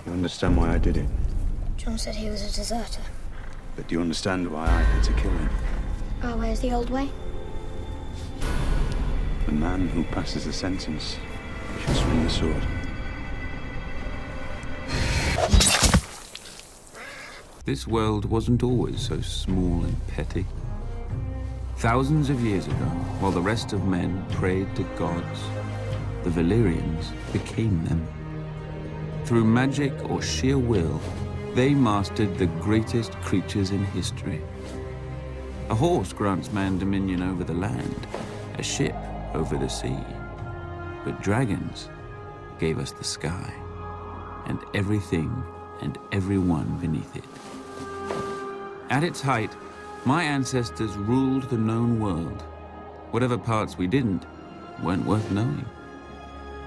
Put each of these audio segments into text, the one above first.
You understand why I did it? John said he was a deserter. But do you understand why I had to kill him? Our way is the old way. The man who passes the sentence should swing the sword. This world wasn't always so small and petty. Thousands of years ago, while the rest of men prayed to gods, the Valyrians became them. Through magic or sheer will, they mastered the greatest creatures in history. A horse grants man dominion over the land, a ship over the sea. But dragons gave us the sky, and everything and everyone beneath it. At its height, my ancestors ruled the known world. Whatever parts we didn't weren't worth knowing.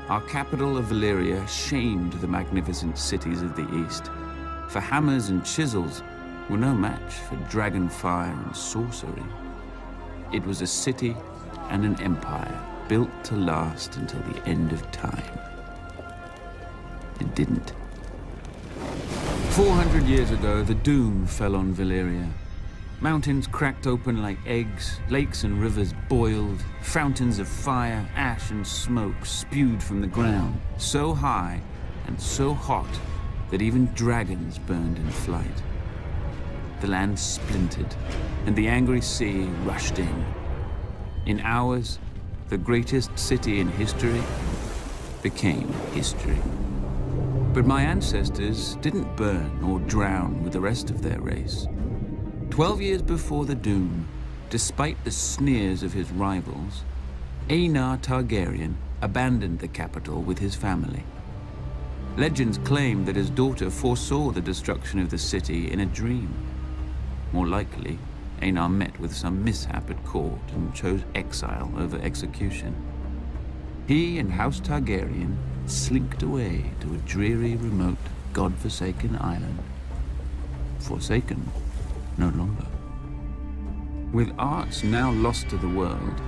Our capital of Valyria shamed the magnificent cities of the East, for hammers and chisels were no match for dragon fire and sorcery. It was a city and an empire built to last until the end of time. It didn't. 400 years ago, the doom fell on Valyria. Mountains cracked open like eggs, lakes and rivers boiled, fountains of fire, ash and smoke spewed from the ground, so high and so hot that even dragons burned in flight. The land splintered, and the angry sea rushed in. In hours, the greatest city in history became history. But my ancestors didn't burn or drown with the rest of their race. 12 years before the doom, despite the sneers of his rivals, Aenar Targaryen abandoned the capital with his family. Legends claim that his daughter foresaw the destruction of the city in a dream. More likely, Aenar met with some mishap at court and chose exile over execution. He and House Targaryen slinked away to a dreary, remote, god-forsaken island. Forsaken no longer. With arts now lost to the world,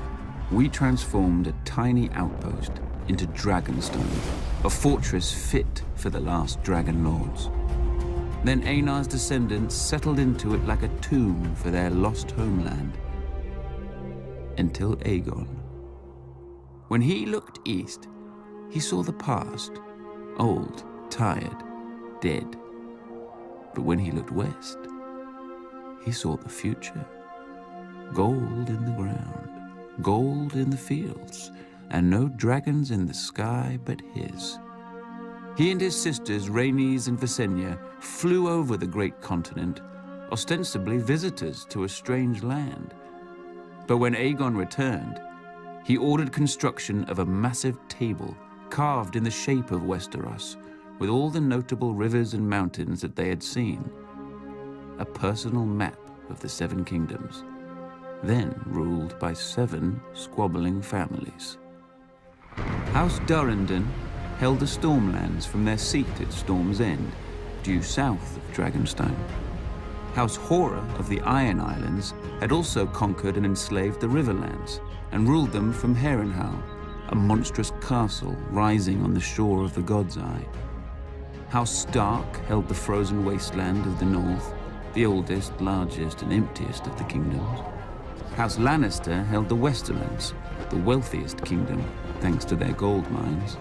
we transformed a tiny outpost into Dragonstone, a fortress fit for the last dragon lords. Then Aenar's descendants settled into it like a tomb for their lost homeland. Until Aegon. When he looked east, he saw the past, old, tired, dead. But when he looked west, he saw the future. Gold in the ground, gold in the fields, and no dragons in the sky but his. He and his sisters, Rhaenys and Visenya, flew over the great continent, ostensibly visitors to a strange land. But when Aegon returned, he ordered construction of a massive table carved in the shape of Westeros, with all the notable rivers and mountains that they had seen. A personal map of the Seven Kingdoms, then ruled by 7 squabbling families. House Durrandon held the Stormlands from their seat at Storm's End, due south of Dragonstone. House Horror of the Iron Islands had also conquered and enslaved the Riverlands and ruled them from Harrenhal, a monstrous castle rising on the shore of the God's Eye. House Stark held the frozen wasteland of the north, the oldest, largest, and emptiest of the kingdoms. House Lannister held the Westerlands, the wealthiest kingdom, thanks to their gold mines.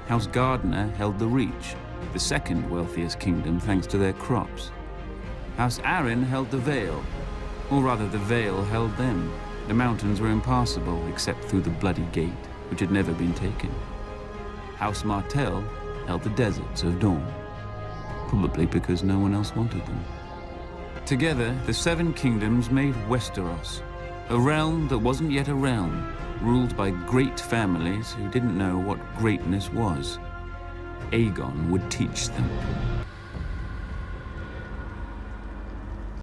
House Gardner held the Reach, the second wealthiest kingdom, thanks to their crops. House Arryn held the Vale, or rather the Vale held them. The mountains were impassable except through the Bloody Gate, which had never been taken. House Martell held the deserts of Dorne, probably because no one else wanted them. Together, the 7 kingdoms made Westeros, a realm that wasn't yet a realm, ruled by great families who didn't know what greatness was. Aegon would teach them.